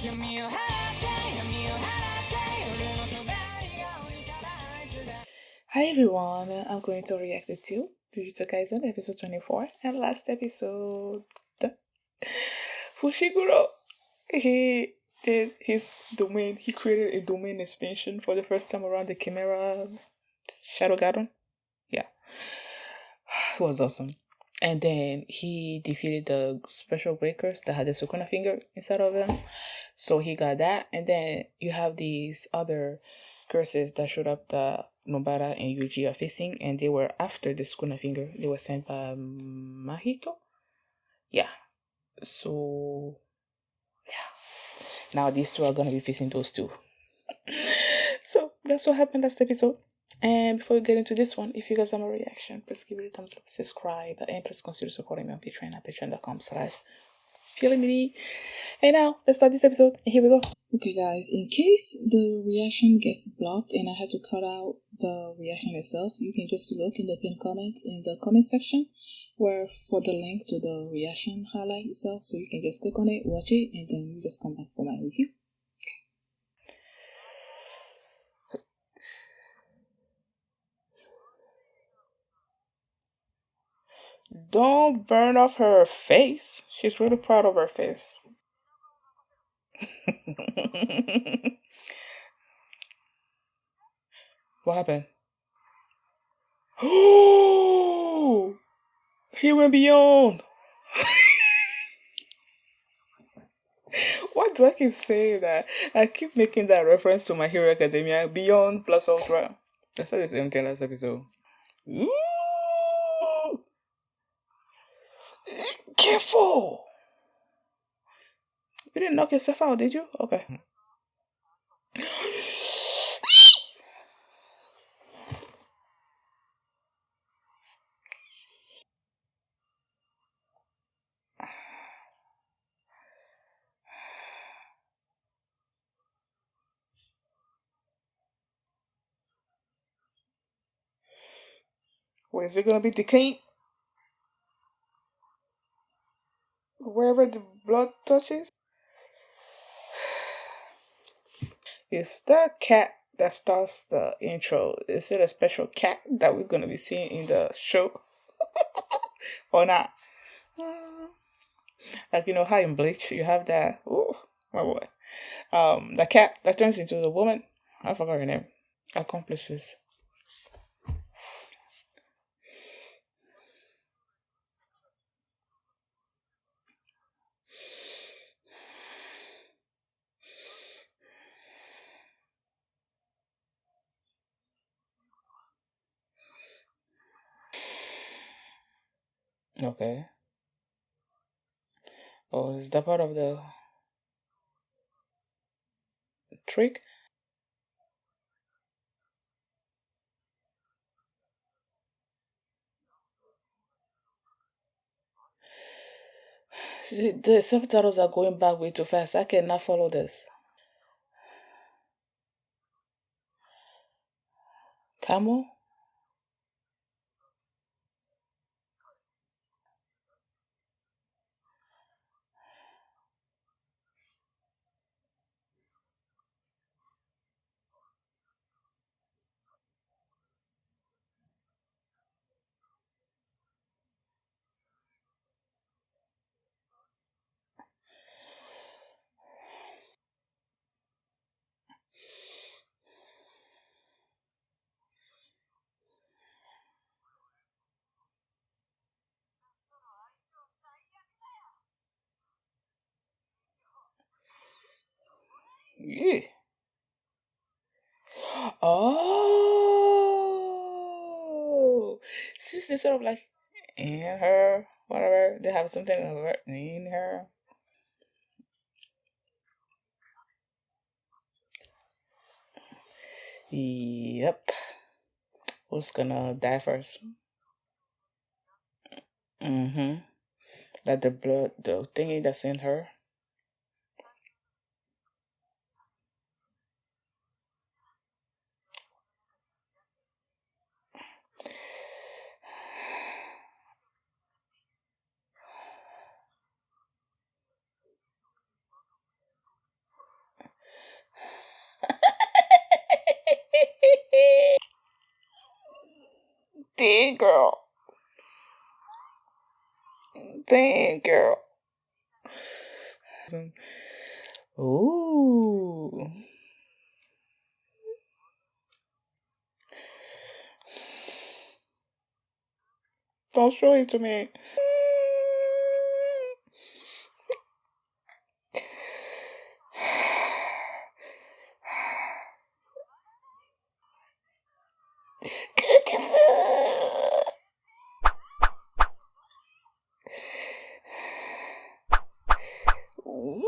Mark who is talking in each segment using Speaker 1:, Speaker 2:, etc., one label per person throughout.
Speaker 1: Hi everyone, I'm going to react to Jujutsu Kaisen episode 24 and last episode. Fushiguro, he did his domain, he created a domain expansion for the first time around the Chimera Shadow Garden. Yeah, it was awesome. And then he defeated the special breakers that had the Sukuna finger inside of them. So he got that. And then you have these other curses that showed up that Nobara and Yuji are facing. And they were after the Sukuna finger. They were sent by Mahito. Yeah. So, yeah. Now these two are going to be facing those two. So that's what happened last episode. And before we get into this one, if you guys have a reaction, please give it a thumbs up, subscribe, and please consider supporting me on Patreon at patreon.com/feelingmini. And now, let's start this episode, and here we go. Okay guys, in case the reaction gets blocked and I had to cut out the reaction itself, you can just look in the pinned comment in the comment section where for the link to the reaction highlight itself, so you can just click on it, watch it, and then you just come back for my review. Don't burn off her face. She's really proud of her face. What happened? Oh, he went beyond. Why do I keep saying that? I keep making that reference to My Hero Academia, Beyond plus Ultra. I said the same thing last episode. Ooh, careful! You didn't knock yourself out, did you? Okay. Where is it gonna be decaying? Wherever the blood touches? Is that cat that starts the intro? Is it a special cat that we're gonna be seeing in the show? Or not? Like you know how in Bleach you have that my boy. The cat that turns into the woman. I forgot her name. Accomplices. Okay. Oh, is that part of the trick? See, the subtitles are going back way too fast. I cannot follow this. Camel? Yeah. Oh, since they sort of like in her, whatever, they have something in her. Yep. Who's gonna die first? Mm-hmm. Like the blood, the thingy that's in her. Dang, girl. Dang, girl. Ooh. Don't show it to me. Ooh.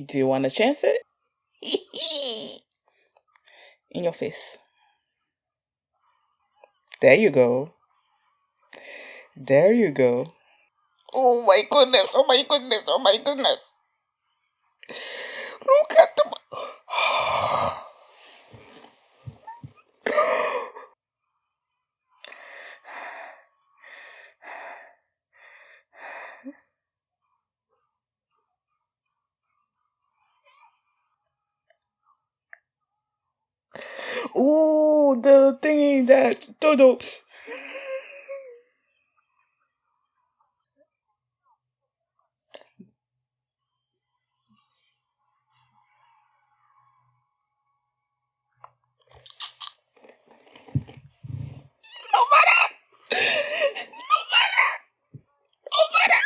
Speaker 1: Do you want to chance it? In your face. There you go. There you go. Oh my goodness. Oh my goodness. Oh my goodness. Look at the. Oh, the thingy that Todo. No matter. No matter. No matter.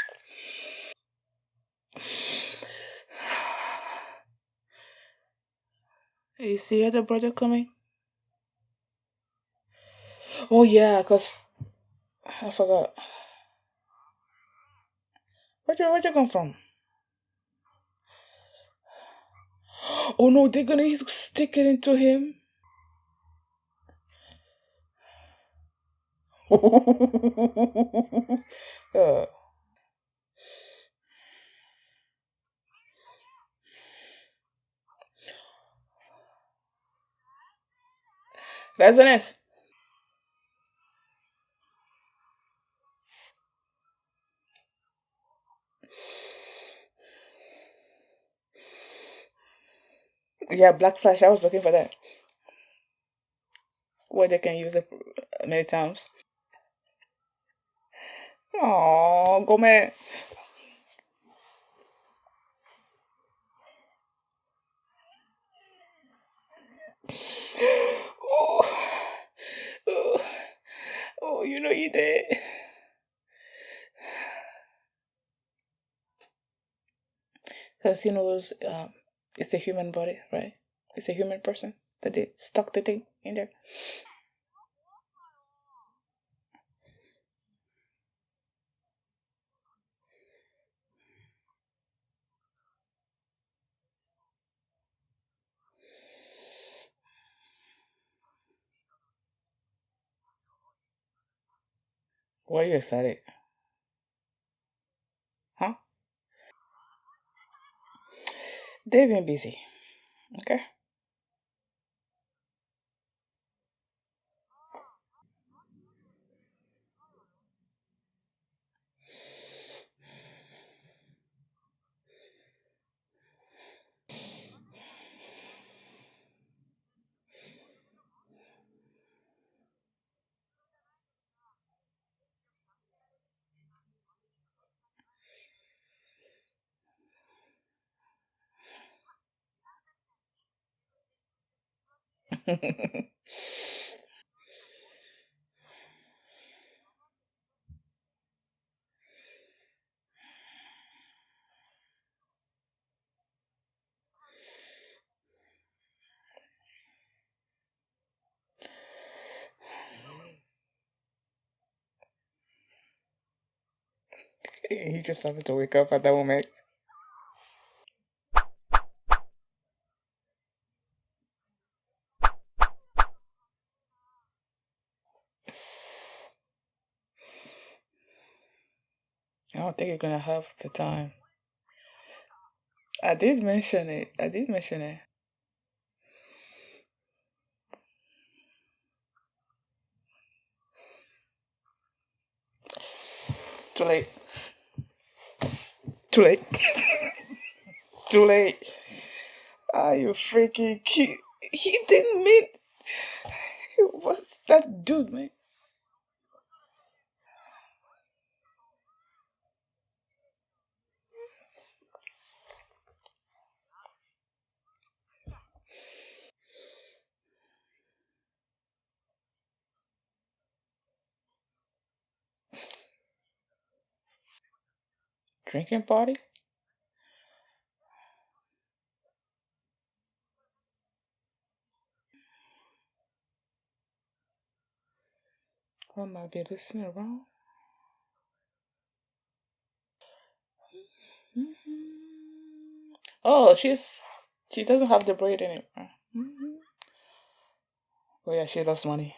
Speaker 1: You see other brother coming? Oh yeah, cause I forgot. Where'd you come from? Oh no, they're gonna stick it into him. uh, Resonance. Yeah, Black Flash. I was looking for that. Where they can use it many times. Oh, go man. Oh, oh, oh, you know you did. Because it's a human body, right? It's a human person that they stuck the thing in there. Why are you excited? Huh? They've been busy. Okay. He just happened to wake up at that moment. I don't think you're gonna have the time. I did mention it. I did mention it. Too late. Too late. Too late. Ah, you freaking cute. He didn't mean. What's that dude, man? Drinking party? I might be listening wrong. Mhm. Oh, she doesn't have the braid anymore. Mhm. Oh yeah, she loves money.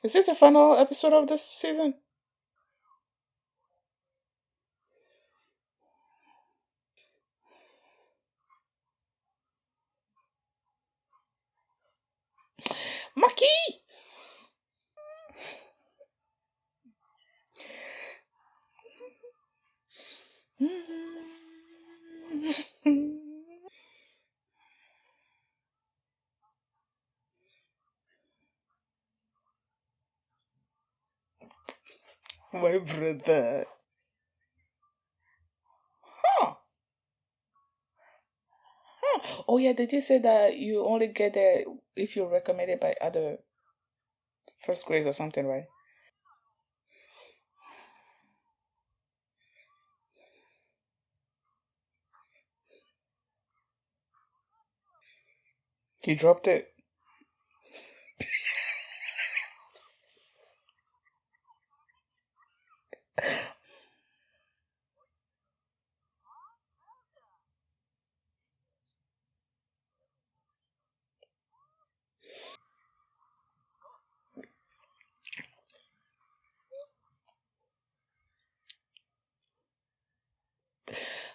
Speaker 1: Is this the final episode of this season? Maki! My brother. Huh. Huh. Oh yeah, did you say that you only get there if you're recommended by other first grades or something, right? He dropped it.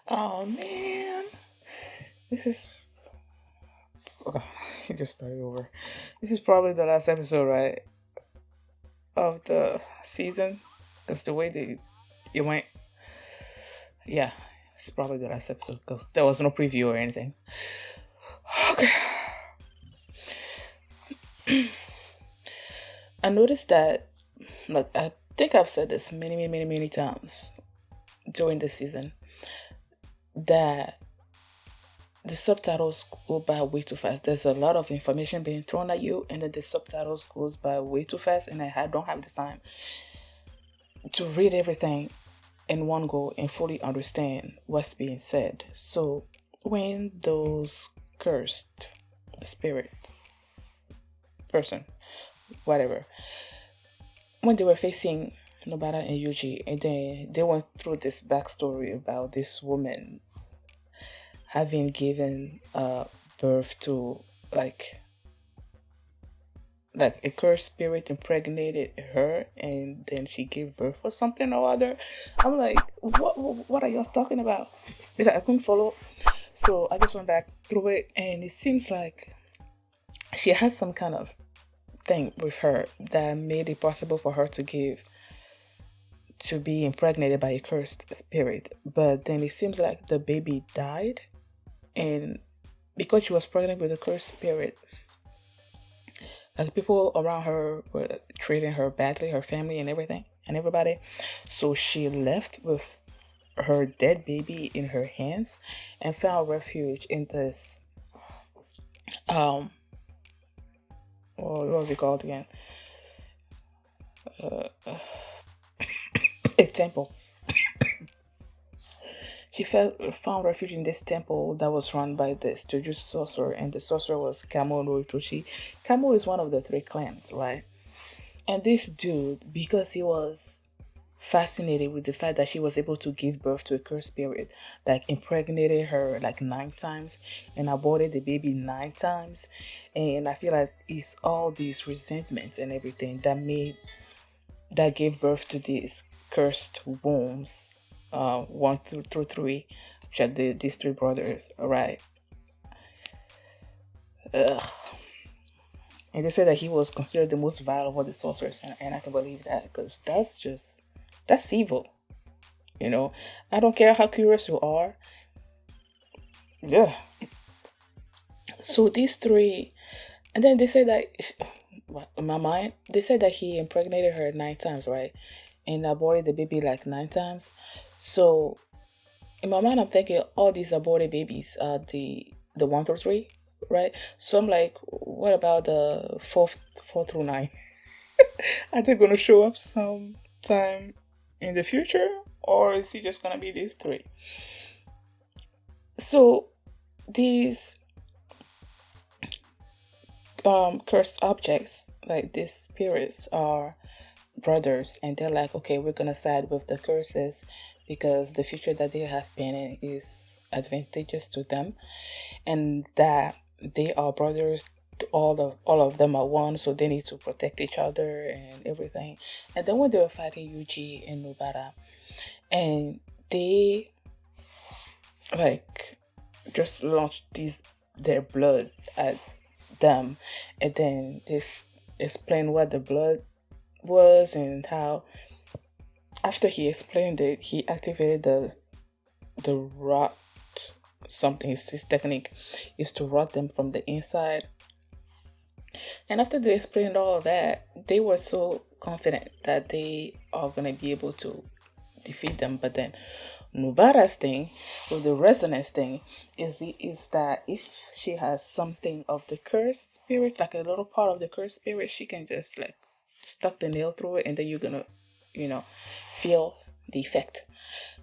Speaker 1: Oh man. This is okay, you can start over. This is probably the last episode, right? Of the season. That's the way they it went. Yeah. It's probably the last episode because there was no preview or anything. Okay. I noticed that like I think I've said this many times during the season that the subtitles go by way too fast. There's a lot of information being thrown at you, and then the subtitles goes by way too fast, and don't have the time to read everything in one go and fully understand what's being said. So when those cursed spirit person, whatever, when they were facing Nobara and Yuji, and then they went through this backstory about this woman having given birth to like a cursed spirit impregnated her and then she gave birth or something or other. I'm like, what are y'all talking about? It's like I couldn't follow. So I just went back through it and it seems like she had some kind of thing with her that made it possible for her to be impregnated by a cursed spirit. But then it seems like the baby died, and because she was pregnant with a cursed spirit, like people around her were treating her badly, her family and everything and everybody. So she left with her dead baby in her hands and found refuge in this um what was it called again? A temple. She found refuge in this temple that was run by this Jujutsu sorcerer, and the sorcerer was Kamo no Itoshi. Kamo is one of the three clans, right? And this dude, because he was fascinated with the fact that she was able to give birth to a cursed spirit, like impregnated her like 9 times and aborted the baby 9 times. And I feel like it's all these resentments and everything that gave birth to this cursed wombs, 1 through 3, which are these three brothers. All right. Ugh. And they said that he was considered the most vile of all the sorcerers, and I can believe that because that's evil. I don't care how curious you are. Yeah. So these three, and then they said that, in my mind, they said that he impregnated her 9 times, right? And aborted the baby like 9 times. So in my mind, I'm thinking all these aborted babies are the 1 through 3, right? So I'm like, what about the 4 through 9? Are they gonna show up sometime in the future, or is he just gonna be these three? So these cursed objects, like these spirits, are brothers, and they're like, okay, we're gonna side with the curses because the future that they have been in is advantageous to them, and that they are brothers. All of them are one, so they need to protect each other and everything. And then when they were fighting Yuji and Nobara, and they like just launched their blood at them, and then this explained what the blood was and how after he explained it, he activated the rot something. His technique is to rot them from the inside. And after they explained all of that, they were so confident that they are gonna be able to defeat them. But then Nubara's thing with the resonance thing is that if she has something of the cursed spirit, like a little part of the cursed spirit, she can just like stuck the nail through it, and then you're gonna, feel the effect.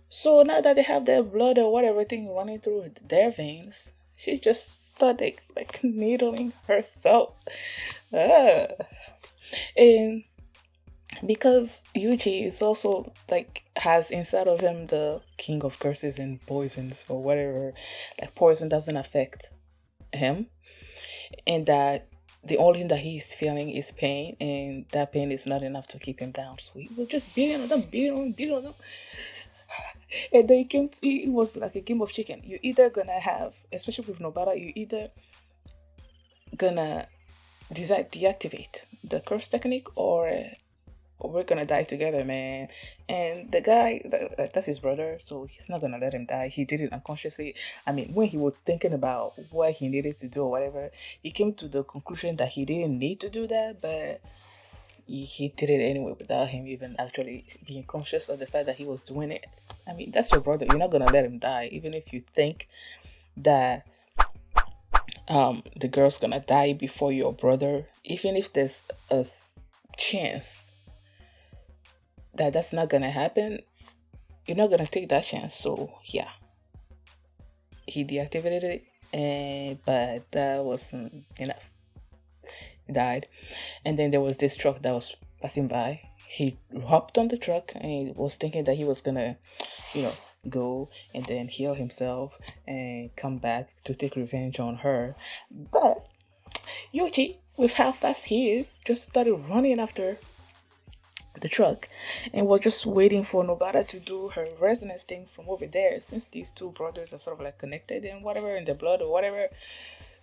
Speaker 1: So now that they have their blood or whatever thing running through their veins, she just started like needling herself. Ah. And because Yuji is also like has inside of him the king of curses and poisons or whatever, like poison doesn't affect him, and that the only thing that he's feeling is pain, and that pain is not enough to keep him down. So he was just beating on them, beating on them. And then it was like a game of chicken. You either gonna have, especially with Nobara, you either gonna deactivate the curse technique, or we're gonna die together, man. And the guy, that's his brother, so he's not gonna let him die. He did it unconsciously. I mean, when he was thinking about what he needed to do or whatever, he came to the conclusion that he didn't need to do that, but he did it anyway without him even actually being conscious of the fact that he was doing it. I mean, that's your brother. You're not gonna let him die, even if you think that the girl's gonna die before your brother. Even if there's a chance that that's not gonna happen, you're not gonna take that chance. So yeah, he deactivated it, but that wasn't enough. He died, and then there was this truck that was passing by. He hopped on the truck and he was thinking that he was gonna, go and then heal himself and come back to take revenge on her. But Yuji, with how fast he is, just started running after the truck and was just waiting for Nobara to do her resonance thing from over there, since these two brothers are sort of like connected and whatever in the blood or whatever.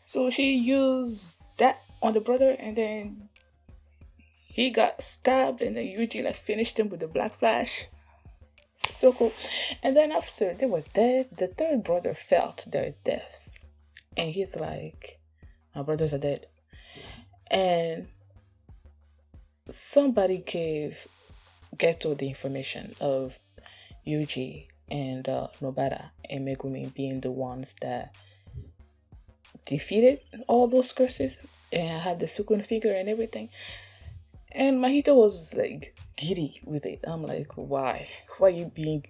Speaker 1: So she used that on the brother, and then he got stabbed, and then Yuji like finished him with the black flash. So cool. And then after they were dead, the third brother felt their deaths, and he's like, my brothers are dead. And somebody gave Geto the information of Yuji and Nobara and Megumi being the ones that defeated all those curses and had the Sukun figure and everything. And Mahito was like giddy with it. I'm like, why? Why are you being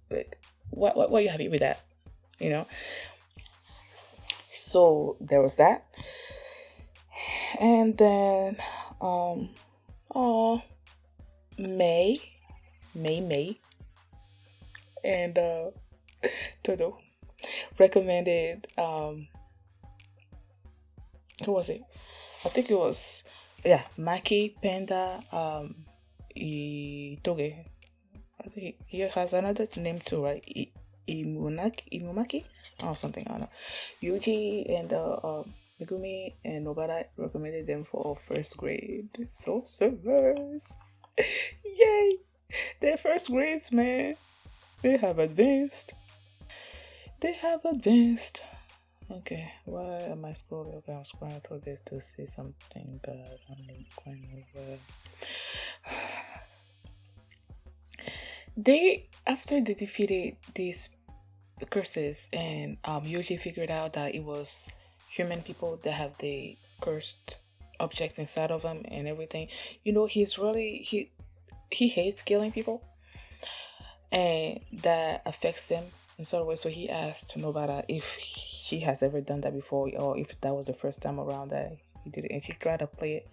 Speaker 1: like, why are you happy with that? So there was that. And then May and Todo recommended who was it? I think it was Maki, Panda, Toge. I think he has another name too, right? Imumaki or something. I don't know. Yuji and Megumi and Nobara recommended them for first grade sorcerers. Yay! Their first grades, man. They have advanced. They have advanced. Okay, why am I scrolling? Okay, I'm scrolling through this to see something bad. I'm going over. They after they defeated these curses and Yuji figured out that it was human people that have the cursed objects inside of them and everything. He's really he hates killing people and that affects him in sort of way. So he asked Nobara if she has ever done that before or if that was the first time around that he did it, and she tried to play it,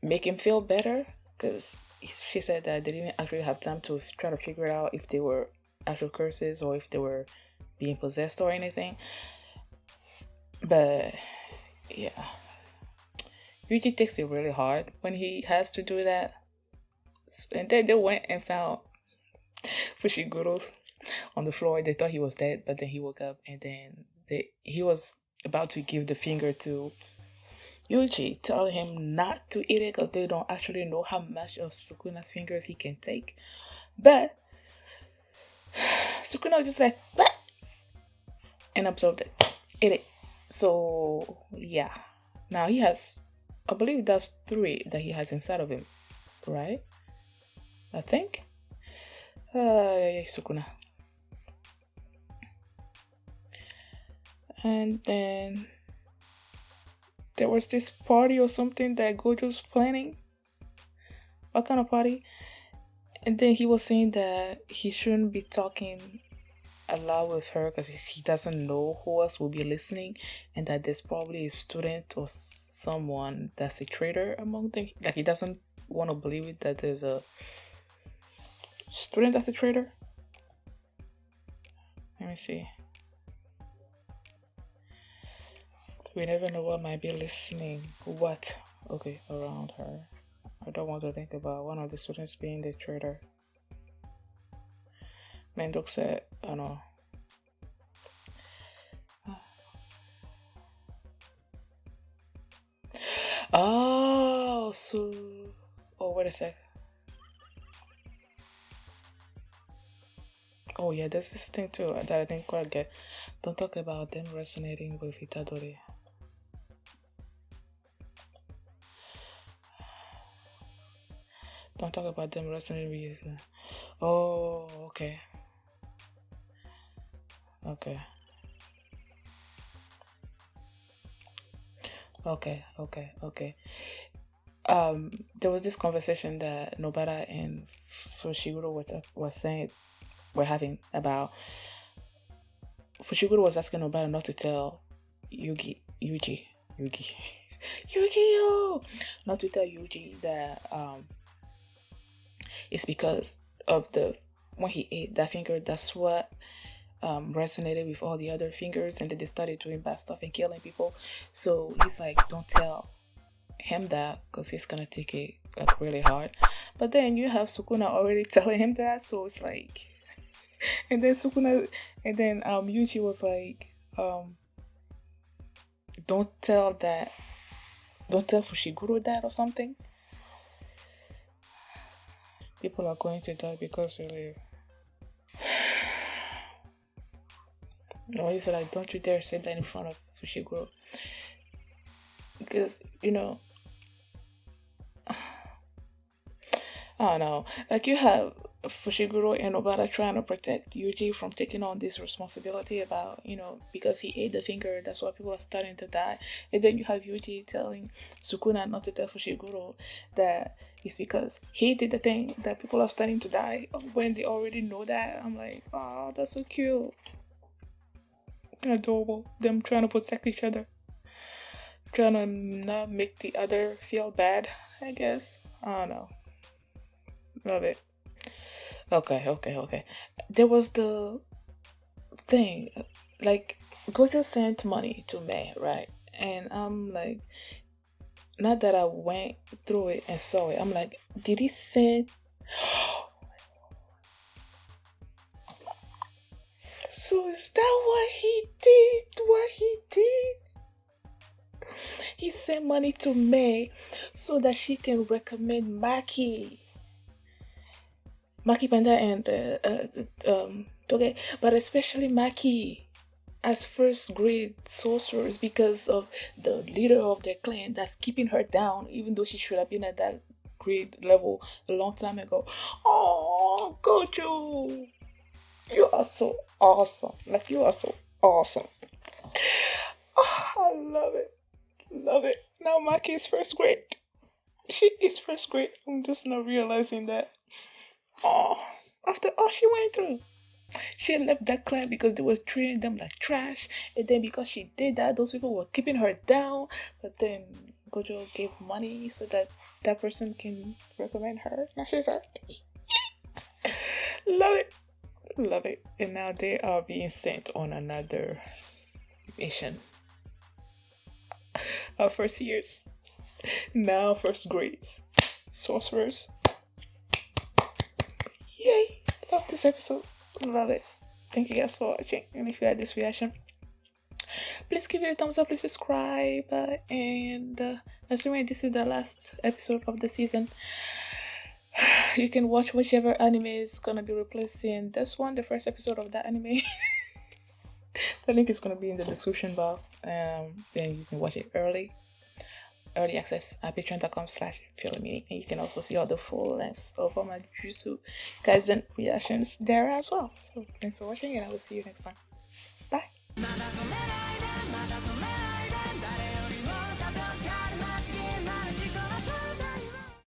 Speaker 1: make him feel better because she said that they didn't actually have time to try to figure out if they were actual curses or if they were being possessed or anything. But yeah, Yuji takes it really hard when he has to do that. And then they went and found Fushiguro's on the floor. They thought he was dead, but then he woke up and then he was about to give the finger to Yuji, telling him not to eat it because they don't actually know how much of Sukuna's fingers he can take. But Sukuna was just like, what? And absorbed it. Ate it. So, yeah. Now he has, I believe that's 3 that he has inside of him, right? I think. Sukuna. And then there was this party or something that Gojo's planning. What kind of party? And then he was saying that he shouldn't be talking aloud with her because he doesn't know who else will be listening, and that there's probably a student or someone that's a traitor among them. Like he doesn't want to believe it that there's a student that's a traitor. Let me see. We never know what might be listening. What? Okay, around her. I don't want to think about one of the students being the traitor. Mendok said, I don't know. Oh, so. Oh, wait a sec. Oh, yeah, there's this thing too that I didn't quite get. Don't talk about them resonating with Itadori. Don't talk about them resonating with you. Oh, okay. Okay. Okay. There was this conversation that Nobara and Fushiguro were having about. Fushiguro was asking Nobara not to tell Yugi, Yu-Gi-Oh! Not to tell Yuji that it's because of when he ate that finger, that's what resonated with all the other fingers, and then they started doing bad stuff and killing people. So he's like, don't tell him that because he's gonna take it like really hard. But then you have Sukuna already telling him that, so it's like, and then Yuji was like, don't tell Fushiguro that or something. People are going to die because you live. Or he said, like, don't you dare say that in front of Fushiguro. Because, I don't know. Like, you have Fushiguro and Obara trying to protect Yuji from taking on this responsibility about, because he ate the finger, that's why people are starting to die. And then you have Yuji telling Sukuna not to tell Fushiguro that it's because he did the thing that people are starting to die when they already know that. I'm like, oh, that's so cute. Adorable. Them trying to protect each other. Trying to not make the other feel bad, I guess. I don't know. Love it. Okay. There was the thing, like, Gojo sent money to May, right? And I'm like, not that I went through it and saw it, I'm like, did he send So is that what he did? What he did? He sent money to May so that she can recommend Maki Panda and Toge, but especially Maki as first grade sorcerers because of the leader of their clan that's keeping her down, even though she should have been at that grade level a long time ago. Oh, Gojo, you are so awesome! Like, you are so awesome. Oh, I love it. Love it. Now Maki is first grade. She is first grade. I'm just not realizing that. Oh, after all she went through. She left that clan because they was treating them like trash. And then because she did that, those people were keeping her down. But then Gojo gave money so that that person can recommend her. Now she's like, love it. Love it. And now they are being sent on another mission. Our first years. Now first grades. Sorcerers. Yay! Love this episode. Love it. Thank you guys for watching. And if you had this reaction, please give it a thumbs up, please subscribe. And assuming this is the last episode of the season, you can watch whichever anime is gonna be replacing this one, the first episode of that anime. The link is gonna be in the description box. Then you can watch it early access at patreon.com/feelmini, and you can also see all the full lengths of all my Jujutsu Kaisen reactions there as well. So thanks for watching, and I will see you next time. Bye.